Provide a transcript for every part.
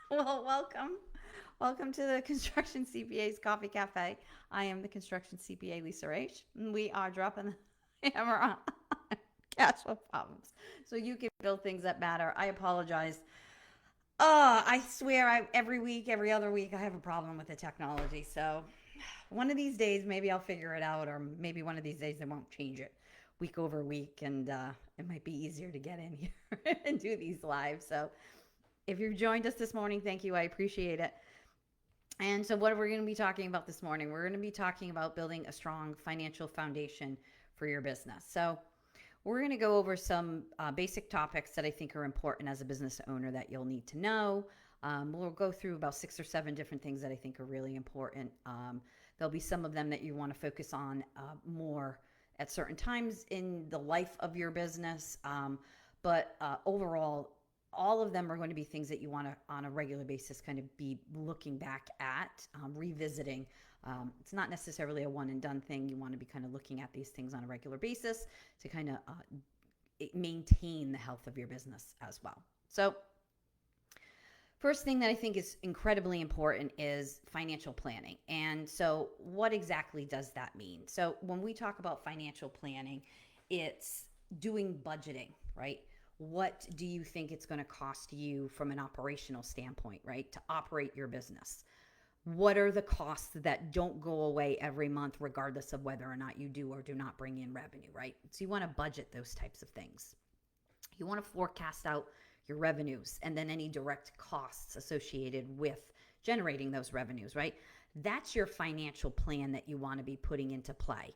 Well, welcome. Welcome to the Construction CPA's Coffee Cafe. I am the Construction CPA, Lisa Raish. And we are dropping the hammer on cash flow problems so you can build things that matter. I apologize. I swear, every week, every other week, I have a problem with the technology. So one of these days, maybe I'll figure it out, or maybe one of these days, they won't change it week over week, and it might be easier to get in here and do these live. So if you've joined us this morning, thank you. I appreciate it. And so, what we're going to be talking about this morning, we're going to be talking about building a strong financial foundation for your business. So, we're going to go over some basic topics that I think are important as a business owner that you'll need to know. We'll go through about 6 or 7 different things that I think are really important. There'll be some of them that you want to focus on more at certain times in the life of your business. But overall, all of them are going to be things that you want to, on a regular basis, kind of be looking back at, revisiting. It's not necessarily a one and done thing. You want to be kind of looking at these things on a regular basis to kind of maintain the health of your business as well. So, first thing that I think is incredibly important is financial planning. And so, what exactly does that mean? So, when we talk about financial planning, it's doing budgeting, right? What do you think it's going to cost you from an operational standpoint, right, to operate your business? What are the costs that don't go away every month, regardless of whether or not you do or do not bring in revenue, right? So you want to budget those types of things. You want to forecast out your revenues and then any direct costs associated with generating those revenues, right? That's your financial plan that you want to be putting into play.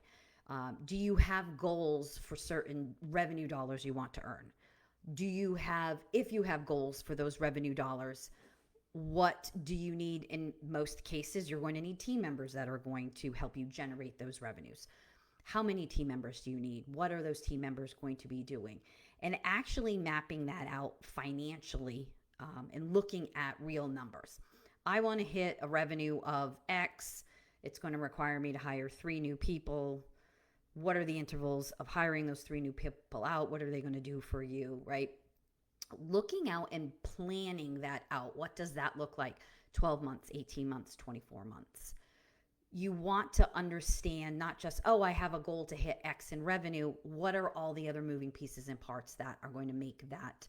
Do you have goals for certain revenue dollars you want to earn? Do you have, if you have goals for those revenue dollars, what do you need? In most cases, you're going to need team members that are going to help you generate those revenues. How many team members do you need? What are those team members going to be doing? And actually mapping that out financially, and looking at real numbers. I want to hit a revenue of X. It's going to require me to hire 3 new people. What are the intervals of hiring those 3 new people out? What are they going to do for you, right? Looking out and planning that out. What does that look like? 12 months, 18 months, 24 months. You want to understand not just, oh, I have a goal to hit X in revenue. What are all the other moving pieces and parts that are going to make that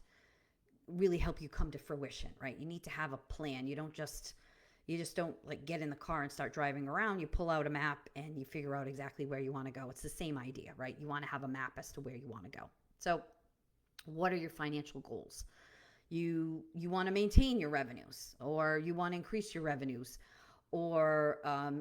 really help you come to fruition, right? You need to have a plan. You just don't like get in the car and start driving around. You pull out a map and you figure out exactly where you want to go. It's the same idea, right? You want to have a map as to where you want to go. So, what are your financial goals? You want to maintain your revenues, or you want to increase your revenues, or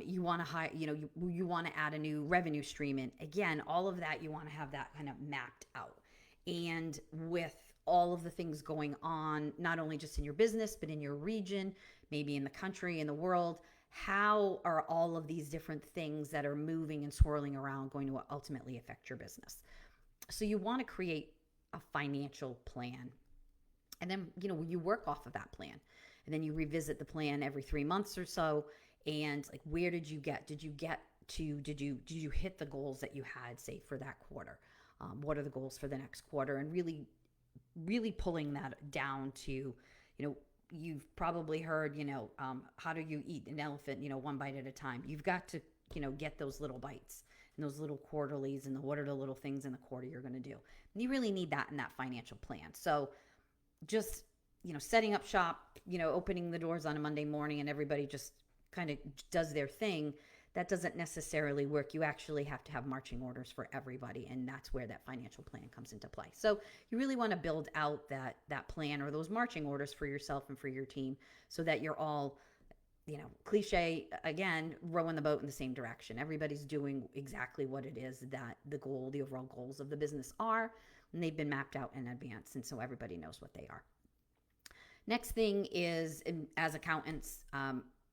you want to hire, you want to add a new revenue stream in. Again, all of that you want to have that kind of mapped out. And with all of the things going on, not only just in your business, but in your region, maybe in the country, in the world, how are all of these different things that are moving and swirling around going to ultimately affect your business? So you want to create a financial plan. And then, you work off of that plan. And then you revisit the plan every 3 months or so. And like, where did you get? Did you hit the goals that you had, say, for that quarter? What are the goals for the next quarter? And really pulling that down to, you've probably heard, how do you eat an elephant, one bite at a time. You've got to, get those little bites and those little quarterlies and what are the little things in the quarter you're going to do. And you really need that in that financial plan. So just, setting up shop, opening the doors on a Monday morning and everybody just kind of does their thing, that doesn't necessarily work. You actually have to have marching orders for everybody, and that's where that financial plan comes into play. So you really want to build out that plan or those marching orders for yourself and for your team so that you're all, cliche again, rowing the boat in the same direction. Everybody's doing exactly what it is that the overall goals of the business are, and they've been mapped out in advance, and so everybody knows what they are. Next thing is, as accountants,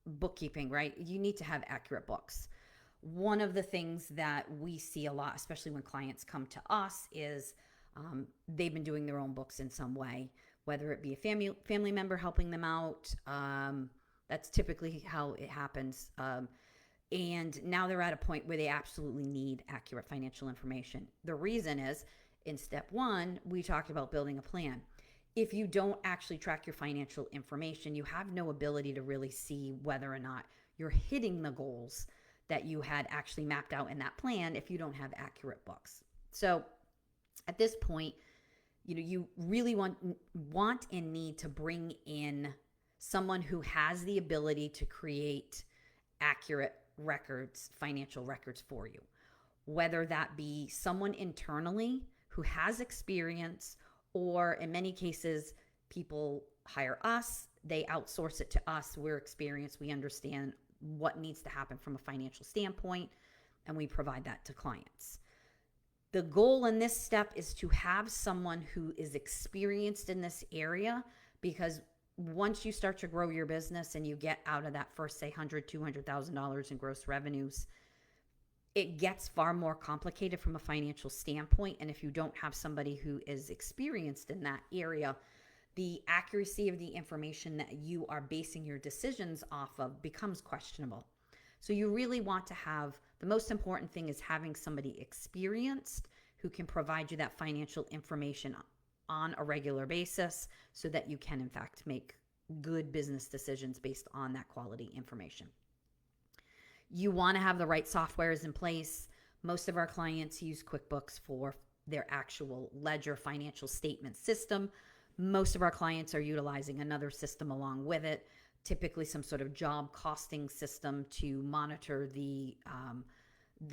bookkeeping, right? You need to have accurate books. One of the things that we see a lot, especially when clients come to us, is they've been doing their own books in some way, whether it be a family member helping them out. That's typically how it happens. And now they're at a point where they absolutely need accurate financial information. The reason is, in step 1, we talked about building a plan. if you don't actually track your financial information, you have no ability to really see whether or not you're hitting the goals that you had actually mapped out in that plan if you don't have accurate books. So at this point, you really want and need to bring in someone who has the ability to create accurate records, financial records for you, whether that be someone internally who has experience, or in many cases, people hire us, they outsource it to us. We're experienced, we understand what needs to happen from a financial standpoint, and we provide that to clients. The goal in this step is to have someone who is experienced in this area, because once you start to grow your business and you get out of that first, say, $100,000, $200,000 in gross revenues, it gets far more complicated from a financial standpoint. And if you don't have somebody who is experienced in that area, the accuracy of the information that you are basing your decisions off of becomes questionable. So you really want to have, the most important thing is having somebody experienced who can provide you that financial information on a regular basis so that you can, in fact, make good business decisions based on that quality information. You want to have the right softwares in place. Most of our clients use QuickBooks for their actual ledger financial statement system. Most of our clients are utilizing another system along with it, typically some sort of job costing system to monitor the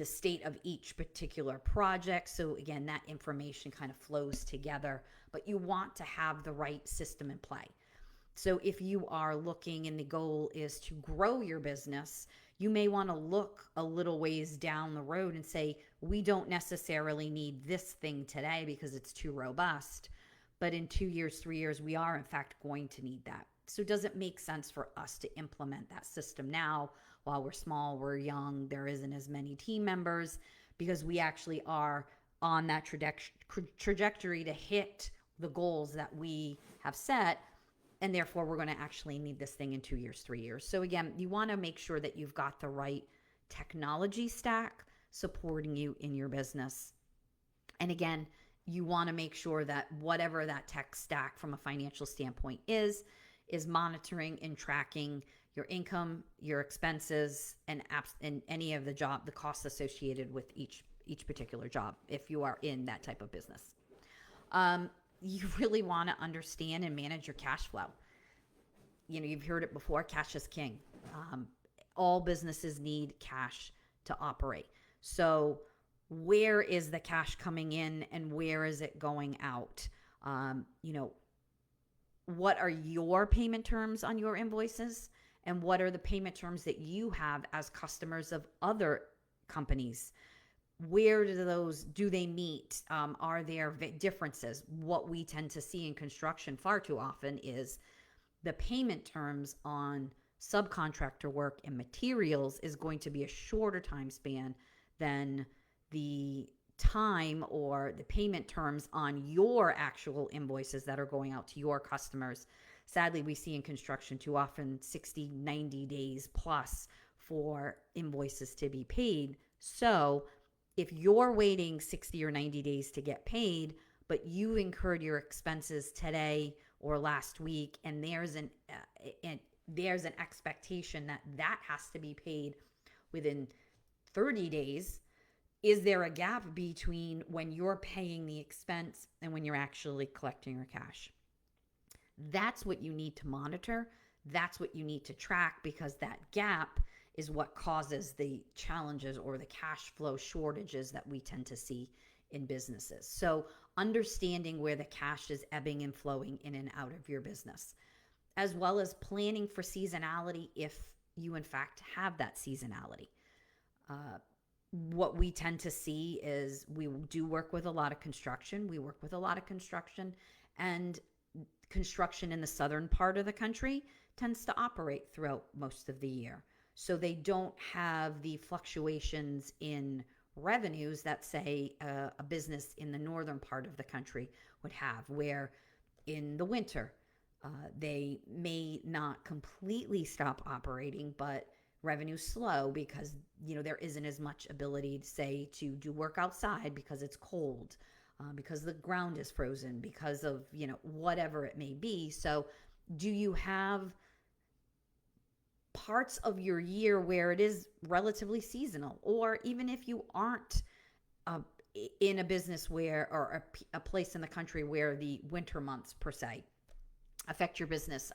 state of each particular project. So again, that information kind of flows together, but you want to have the right system in play. So if you are looking and the goal is to grow your business, you may want to look a little ways down the road and say, we don't necessarily need this thing today because it's too robust, but in 2 years, 3 years, we are in fact going to need that. So does it make sense for us to implement that system now while we're small, we're young, there isn't as many team members, because we actually are on that trajectory to hit the goals that we have set, and therefore we're going to actually need this thing in 2 years, 3 years. So again, you want to make sure that you've got the right technology stack supporting you in your business. And again, you want to make sure that whatever that tech stack from a financial standpoint is monitoring and tracking your income, your expenses, and any of the costs associated with each particular job if you are in that type of business. You really want to understand and manage your cash flow. You've heard it before, cash is king. All businesses need cash to operate. So where is the cash coming in and where is it going out? What are your payment terms on your invoices? And what are the payment terms that you have as customers of other companies? Where do they meet? Are there differences? What we tend to see in construction far too often is the payment terms on subcontractor work and materials is going to be a shorter time span than the time or the payment terms on your actual invoices that are going out to your customers. Sadly, we see in construction too often 60, 90 days plus for invoices to be paid. So if you're waiting 60 or 90 days to get paid, but you incurred your expenses today or last week, and there's an expectation that has to be paid within 30 days, is there a gap between when you're paying the expense and when you're actually collecting your cash? That's what you need to monitor. That's what you need to track, because that gap is what causes the challenges or the cash flow shortages that we tend to see in businesses. So understanding where the cash is ebbing and flowing in and out of your business, as well as planning for seasonality if you in fact have that seasonality. What we tend to see is we do work with a lot of construction. We work with a lot of construction, and construction in the southern part of the country tends to operate throughout most of the year. So they don't have the fluctuations in revenues that, say, a business in the northern part of the country would have, where in the winter, they may not completely stop operating, but revenue slow because there isn't as much ability to do work outside because it's cold. because the ground is frozen, because of, whatever it may be. So do you have parts of your year where it is relatively seasonal? Or even if you aren't uh, in a business where, or a place in the country where the winter months per se affect your business,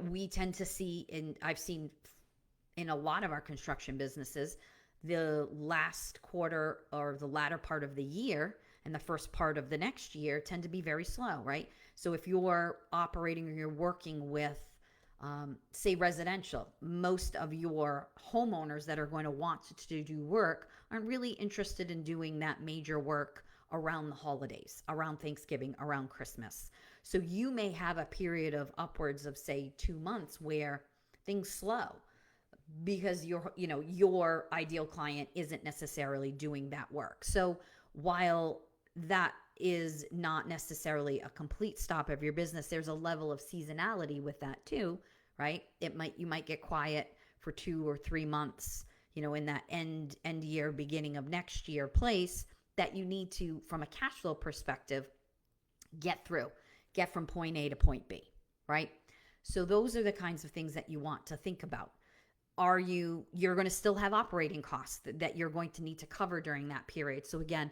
we tend to see, and I've seen in a lot of our construction businesses, the last quarter or the latter part of the year and the first part of the next year tend to be very slow, right? So if you're operating or you're working with, say, residential, most of your homeowners that are going to want to do work aren't really interested in doing that major work around the holidays, around Thanksgiving, around Christmas. So you may have a period of upwards of, say, 2 months where things slow because your ideal client isn't necessarily doing that work. So while that is not necessarily a complete stop of your business, there's a level of seasonality with that too, right? You might get quiet for 2 or 3 months, in that end year, beginning of next year place that you need to, from a cash flow perspective, get from point A to point B, right? So those are the kinds of things that you want to think about. You're going to still have operating costs that you're going to need to cover during that period. So again,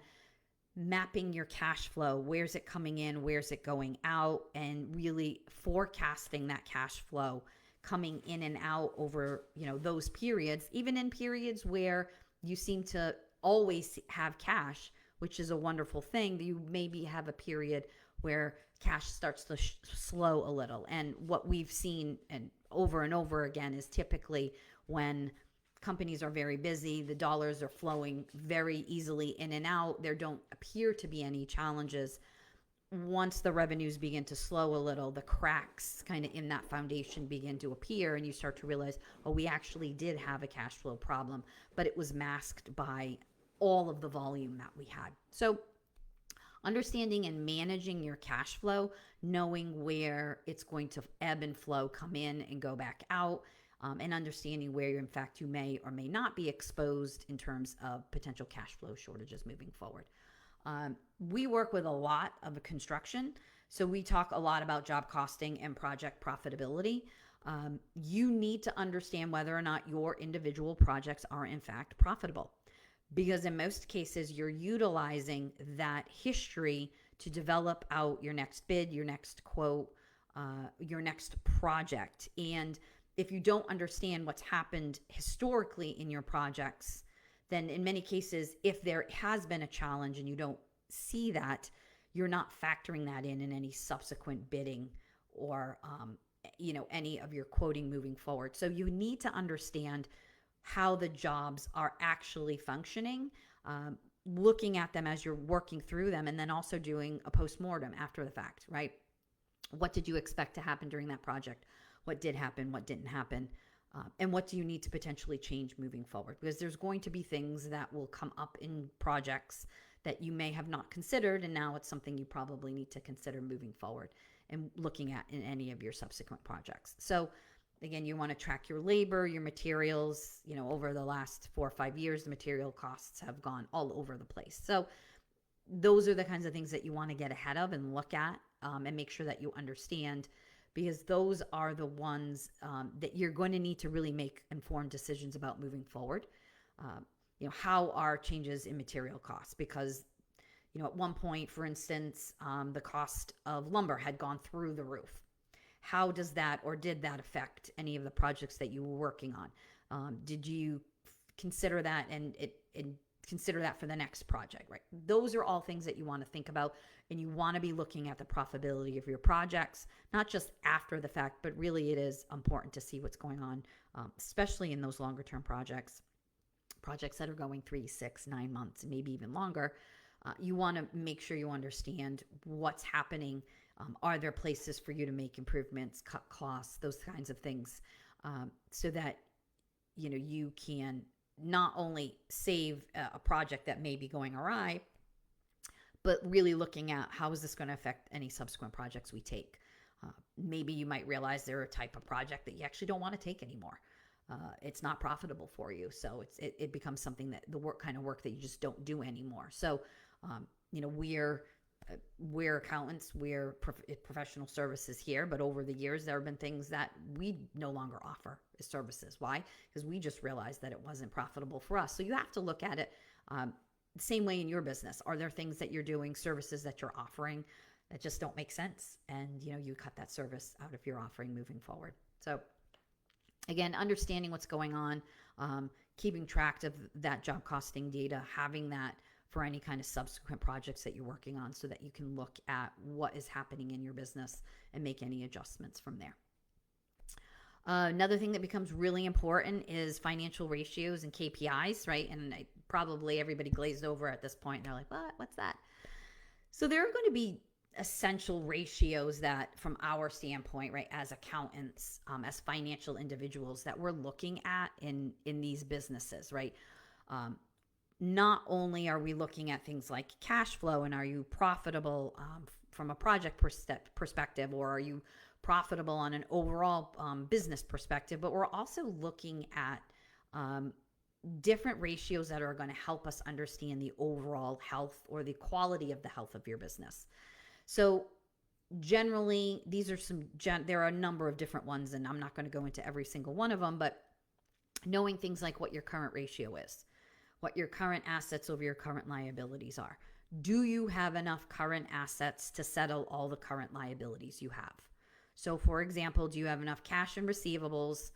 mapping your cash flow, where's it coming in, where's it going out, and really forecasting that cash flow coming in and out over, those periods, even in periods where you seem to always have cash, which is a wonderful thing. You maybe have a period where cash starts to slow a little. And what we've seen and over again is typically when companies are very busy, the dollars are flowing very easily in and out. There don't appear to be any challenges. Once the revenues begin to slow a little, the cracks kind of in that foundation begin to appear, and you start to realize, oh, we actually did have a cash flow problem, but it was masked by all of the volume that we had. So understanding and managing your cash flow, knowing where it's going to ebb and flow, come in and go back out, and understanding where in fact you may or may not be exposed in terms of potential cash flow shortages moving forward. We work with a lot of construction, so we talk a lot about job costing and project profitability. You need to understand whether or not your individual projects are in fact profitable, because in most cases you're utilizing that history to develop out your next bid, your next quote, your next project. And if you don't understand what's happened historically in your projects, then in many cases, if there has been a challenge and you don't see that, you're not factoring that in any subsequent bidding or, any of your quoting moving forward. So you need to understand how the jobs are actually functioning, looking at them as you're working through them, and then also doing a postmortem after the fact, right? What did you expect to happen during that project? What did happen? What didn't happen? And what do you need to potentially change moving forward? Because there's going to be things that will come up in projects that you may have not considered, and now it's something you probably need to consider moving forward and looking at in any of your subsequent projects. So again, you want to track your labor, your materials. Over the last 4 or 5 years, the material costs have gone all over the place. So those are the kinds of things that you want to get ahead of and look at, and make sure that you understand, because those are the ones that you're going to need to really make informed decisions about moving forward. How are changes in material costs? Because, at one point, for instance, the cost of lumber had gone through the roof. How does that, or did that affect any of the projects that you were working on? Did you consider that and consider that for the next project, right? Those are all things that you want to think about, and you want to be looking at the profitability of your projects, not just after the fact, but really it is important to see what's going on, especially in those longer term projects that are going 3, 6, 9 months, maybe even longer. You want to make sure you understand what's happening. Are there places for you to make improvements, cut costs, those kinds of things, so that you can not only save a project that may be going awry, but really looking at how is this going to affect any subsequent projects we take. Maybe you might realize they're a type of project that you actually don't want to take anymore. It's not profitable for you, so it becomes something that the work that you just don't do anymore. So we're accountants, we're professional services here, but over the years, there have been things that we no longer offer as services. Why? Because we just realized that it wasn't profitable for us. So you have to look at it the same way in your business. Are there things that you're doing, services that you're offering that just don't make sense? And, you cut that service out of your offering moving forward. So again, understanding what's going on, keeping track of that job costing data, having that for any kind of subsequent projects that you're working on so that you can look at what is happening in your business and make any adjustments from there. Another thing that becomes really important is financial ratios and KPIs, right? And probably everybody glazed over at this point. And they're like, what? What's that? So there are going to be essential ratios that from our standpoint, right, as accountants, as financial individuals that we're looking at in these businesses, right? Not only are we looking at things like cash flow and are you profitable from a project perspective, or are you profitable on an overall business perspective, but we're also looking at different ratios that are going to help us understand the overall health or the quality of the health of your business. So generally, these are there are a number of different ones, and I'm not going to go into every single one of them, but knowing things like what your current ratio is, what your current assets over your current liabilities are. Do you have enough current assets to settle all the current liabilities you have? So for example, do you have enough cash and receivables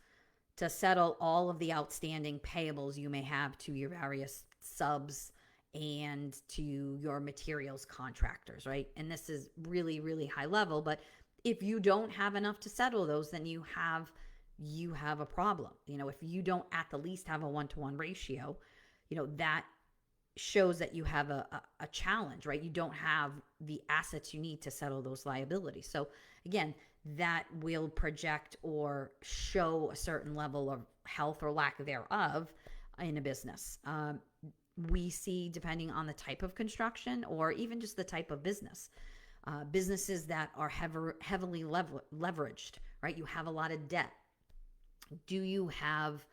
to settle all of the outstanding payables you may have to your various subs and to your materials contractors, right? And this is really, really high level, but if you don't have enough to settle those, then you have a problem. If you don't at the least have a 1-to-1 ratio, that shows that you have a challenge, right? You don't have the assets you need to settle those liabilities. So again, that will project or show a certain level of health or lack thereof in a business. We see, depending on the type of construction or even just the type of business, businesses that are heavily leveraged, right? You have a lot of debt. Do you have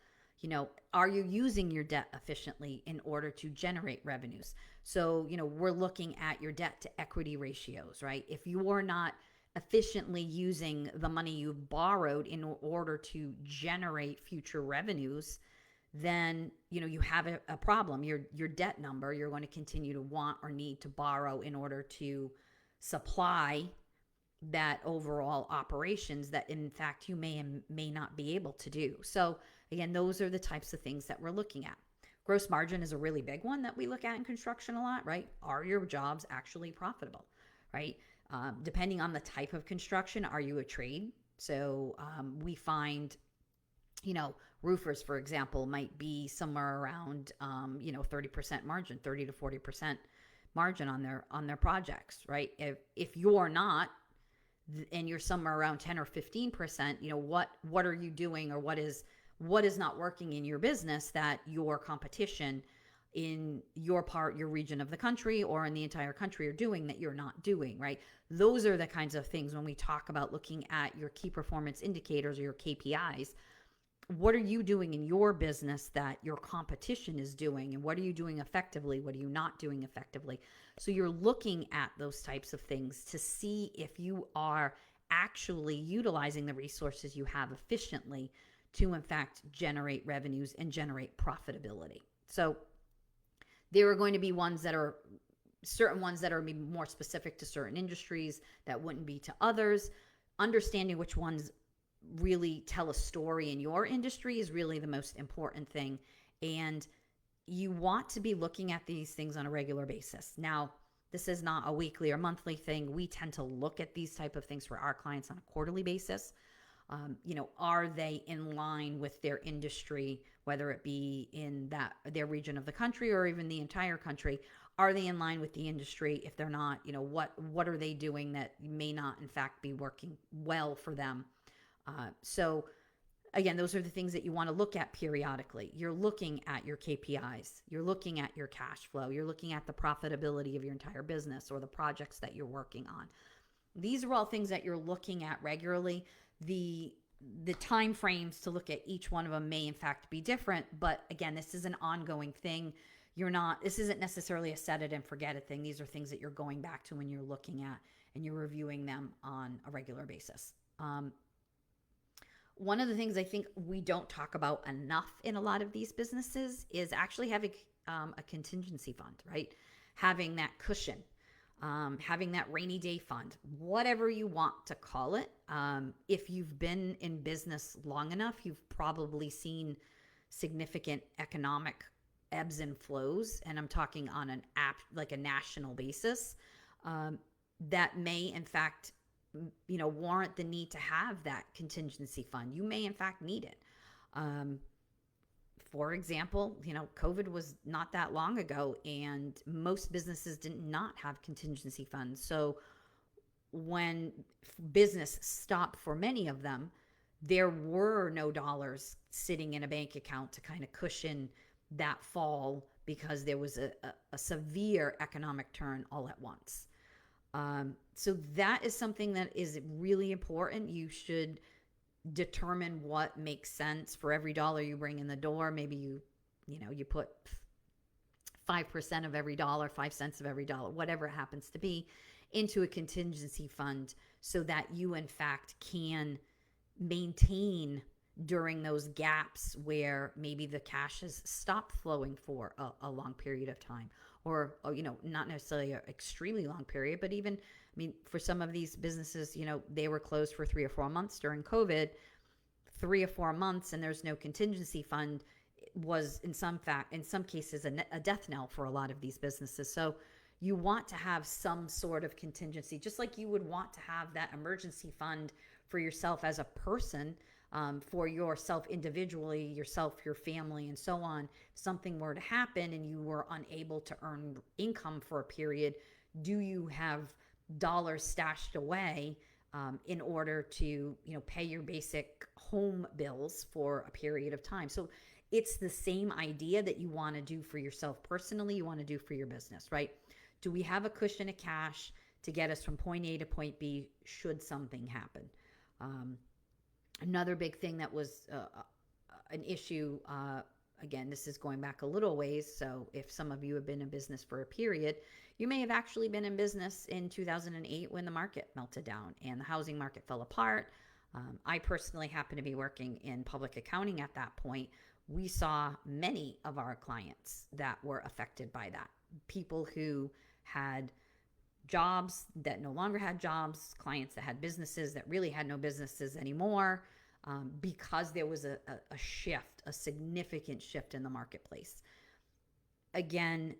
are you using your debt efficiently in order to generate revenues? So, we're looking at your debt to equity ratios, right? If you are not efficiently using the money you've borrowed in order to generate future revenues, then, you have a problem. Your debt number, you're going to continue to want or need to borrow in order to supply that overall operations that in fact you may not be able to do. So again, those are the types of things that we're looking at. Gross margin is a really big one that we look at in construction a lot, right? Are your jobs actually profitable, right? Depending on the type of construction, are you a trade? So we find, roofers, for example, might be somewhere around, 30% margin, 30 to 40% margin on their projects, right? If you're not, and you're somewhere around 10 or 15%, what are you doing, or what is not working in your business that your competition in your region of the country or in the entire country are doing that you're not doing, right? Those are the kinds of things when we talk about looking at your key performance indicators or your KPIs. What are you doing in your business that your competition is doing? And what are you doing effectively? What are you not doing effectively? So you're looking at those types of things to see if you are actually utilizing the resources you have efficiently to, in fact, generate revenues and generate profitability. So there are going to be certain ones that are maybe more specific to certain industries that wouldn't be to others. Understanding which ones really tell a story in your industry is really the most important thing. And you want to be looking at these things on a regular basis. Now, this is not a weekly or monthly thing. We tend to look at these type of things for our clients on a quarterly basis. Are they in line with their industry, whether it be in their region of the country or even the entire country? Are they in line with the industry? If they're not, what are they doing that may not, in fact, be working well for them? So again, those are the things that you want to look at periodically. You're looking at your KPIs. You're looking at your cash flow. You're looking at the profitability of your entire business or the projects that you're working on. These are all things that you're looking at regularly. The time frames to look at each one of them may in fact be different, but again, this is an ongoing thing. this isn't necessarily a set it and forget it thing. These are things that you're going back to when you're looking at and you're reviewing them on a regular basis. One of the things I think we don't talk about enough in a lot of these businesses is actually having a contingency fund, right? Having that cushion, having that rainy day fund, whatever you want to call it. If you've been in business long enough, you've probably seen significant economic ebbs and flows, and I'm talking on an app like a national basis, that may in fact warrant the need to have that contingency fund. You may in fact need it. For example, COVID was not that long ago, and most businesses did not have contingency funds. So when business stopped for many of them, there were no dollars sitting in a bank account to kind of cushion that fall because there was a severe economic turn all at once. So that is something that is really important. You should determine what makes sense for every dollar you bring in the door. Maybe you put 5% of every dollar, 5 cents of every dollar, whatever it happens to be, into a contingency fund so that you in fact can maintain during those gaps where maybe the cash has stopped flowing for a long period of time, or not necessarily an extremely long period, but even, for some of these businesses, they were closed for 3 or 4 months during COVID. 3 or 4 months and there's no contingency fund was in some cases a death knell for a lot of these businesses. So you want to have some sort of contingency, just like you would want to have that emergency fund for yourself as a person, for yourself individually, yourself, your family, and so on. If something were to happen and you were unable to earn income for a period, do you have dollars stashed away in order to pay your basic home bills for a period of time? So it's the same idea that you want to do for yourself personally, you want to do for your business, right? Do we have a cushion of cash to get us from point A to point B should something happen? Another big thing that was an issue, again, this is going back a little ways, so if some of you have been in business for a period, you may have actually been in business in 2008 when the market melted down and the housing market fell apart. I personally happen to be working in public accounting at that point. We saw many of our clients that were affected by that. People who had jobs that no longer had jobs, clients that had businesses that really had no businesses anymore, because there was a shift, a significant shift in the marketplace. Again,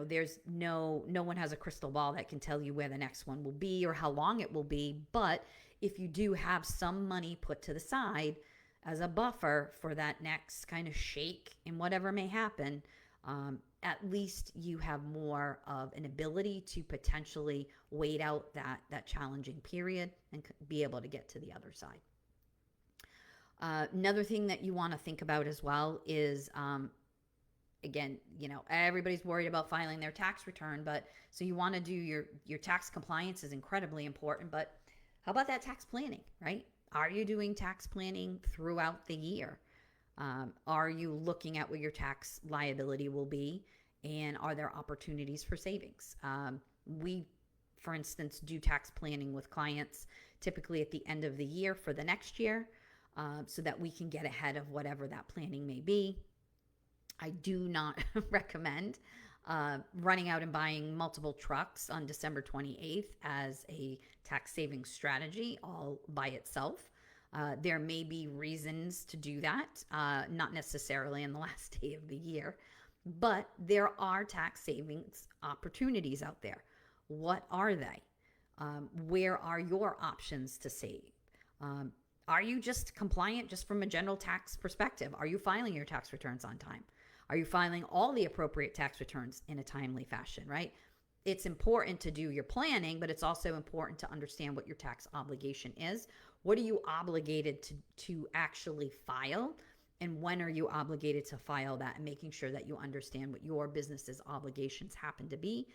there's no one has a crystal ball that can tell you where the next one will be or how long it will be. But if you do have some money put to the side as a buffer for that next kind of shake in whatever may happen, at least you have more of an ability to potentially wait out that challenging period and be able to get to the other side. Another thing that you want to think about as well is, again, everybody's worried about filing their tax return, but so you want to do your tax compliance is incredibly important, but how about that tax planning, right? Are you doing tax planning throughout the year? Are you looking at what your tax liability will be, and are there opportunities for savings? We, for instance, do tax planning with clients typically at the end of the year for the next year, so that we can get ahead of whatever that planning may be. I do not recommend running out and buying multiple trucks on December 28th as a tax savings strategy all by itself. There may be reasons to do that, not necessarily in the last day of the year, but there are tax savings opportunities out there. What are they? Where are your options to save? Are you just compliant just from a general tax perspective? Are you filing your tax returns on time? Are you filing all the appropriate tax returns in a timely fashion, right? It's important to do your planning, but it's also important to understand what your tax obligation is. What are you obligated to actually file? And when are you obligated to file that, and making sure that you understand what your business's obligations happen to be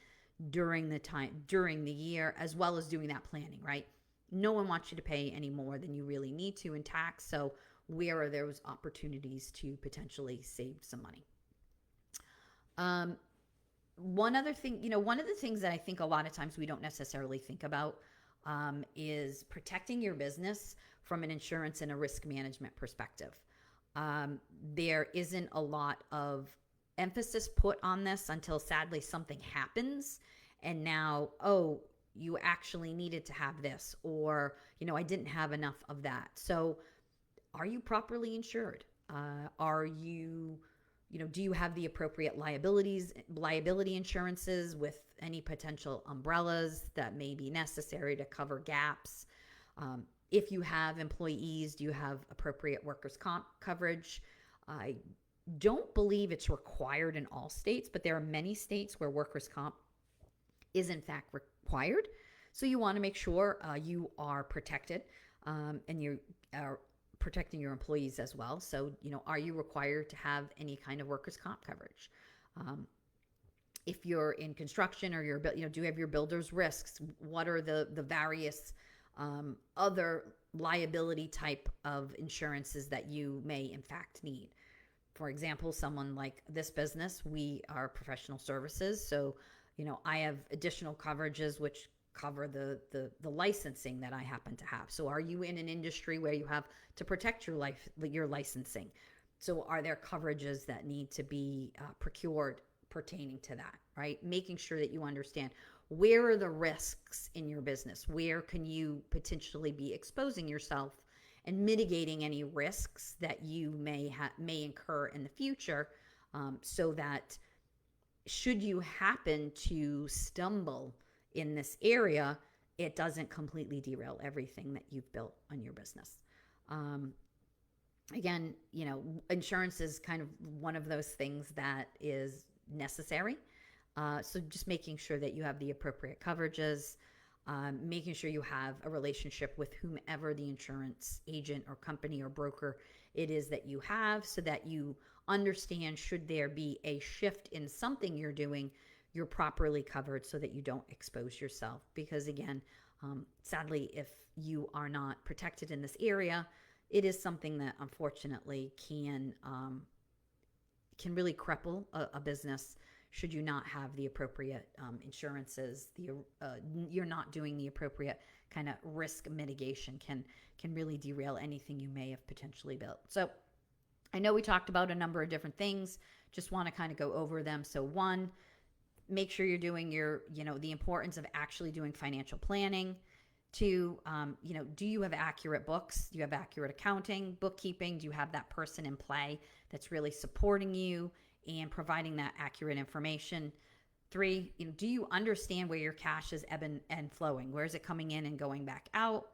during the year, as well as doing that planning, right? No one wants you to pay any more than you really need to in tax. So where are those opportunities to potentially save some money? One other thing, one of the things that I think a lot of times we don't necessarily think about is protecting your business from an insurance and a risk management perspective. Um, there isn't a lot of emphasis put on this until sadly something happens. And now, oh, you actually needed to have this, or, I didn't have enough of that. So, are you properly insured? Are you, do you have the appropriate liability insurances with any potential umbrellas that may be necessary to cover gaps? If you have employees, do you have appropriate workers' comp coverage? I don't believe it's required in all states, but there are many states where workers' comp is in fact required. So you want to make sure you are protected, and you are protecting your employees as well. So, are you required to have any kind of workers' comp coverage? Um, if you're in construction, or do you have your builder's risks? What are the various other liability type of insurances that you may in fact need? For example, someone like this business, we are professional services. So, I have additional coverages which cover the licensing that I happen to have. So are you in an industry where you have to protect your licensing? So are there coverages that need to be procured pertaining to that, right? Making sure that you understand where are the risks in your business? Where can you potentially be exposing yourself and mitigating any risks that you may incur in the future, so that should you happen to stumble in this area, it doesn't completely derail everything that you've built on your business. Um, Again, insurance is kind of one of those things that is necessary. So just making sure that you have the appropriate coverages, making sure you have a relationship with whomever the insurance agent or company or broker it is that you have, so that you understand, should there be a shift in something you're doing, you're properly covered so that you don't expose yourself. Because again, sadly, if you are not protected in this area, it is something that unfortunately can really cripple a business should you not have the appropriate insurances. You're not doing the appropriate kind of risk mitigation can really derail anything you may have potentially built. So I know we talked about a number of different things. Just want to kind of go over them. So one, make sure you're doing the importance of actually doing financial planning. Two, do you have accurate books? Do you have accurate accounting, bookkeeping? Do you have that person in play that's really supporting you and providing that accurate information? Three, do you understand where your cash is ebbing and flowing? Where is it coming in and going back out?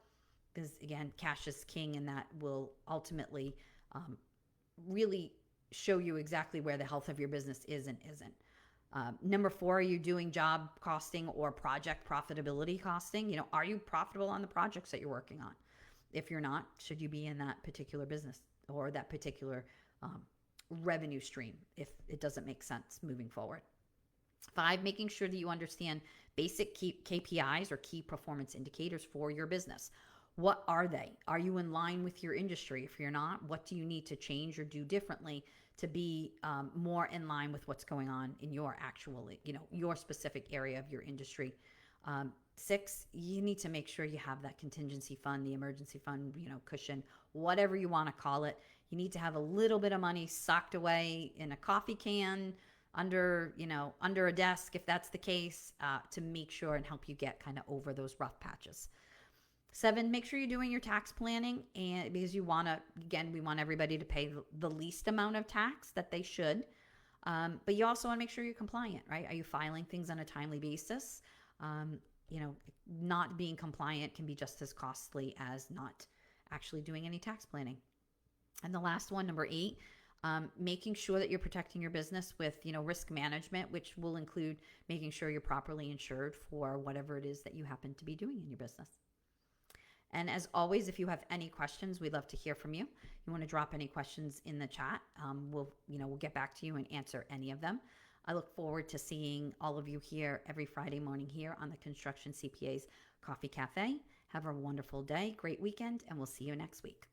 Because again, cash is king, and that will ultimately really show you exactly where the health of your business is and isn't. Number four, are you doing job costing or project profitability costing? Are you profitable on the projects that you're working on? If you're not, should you be in that particular business or that particular revenue stream if it doesn't make sense moving forward? Five, making sure that you understand basic KPIs or key performance indicators for your business. What are they? Are you in line with your industry? If you're not, what do you need to change or do differently to be more in line with what's going on in your actual, your specific area of your industry? Six, you need to make sure you have that contingency fund, the emergency fund, cushion, whatever you want to call it. You need to have a little bit of money socked away in a coffee can, under a desk, if that's the case, to make sure and help you get kind of over those rough patches. Seven, make sure you're doing your tax planning, and because we want everybody to pay the least amount of tax that they should. But you also want to make sure you're compliant, right? Are you filing things on a timely basis? Not being compliant can be just as costly as not actually doing any tax planning. And the last one, number 8, making sure that you're protecting your business with, risk management, which will include making sure you're properly insured for whatever it is that you happen to be doing in your business. And as always, if you have any questions, we'd love to hear from you. You want to drop any questions in the chat, we'll get back to you and answer any of them. I look forward to seeing all of you here every Friday morning here on the Construction CPA's Coffee Cafe. Have a wonderful day, great weekend, and we'll see you next week.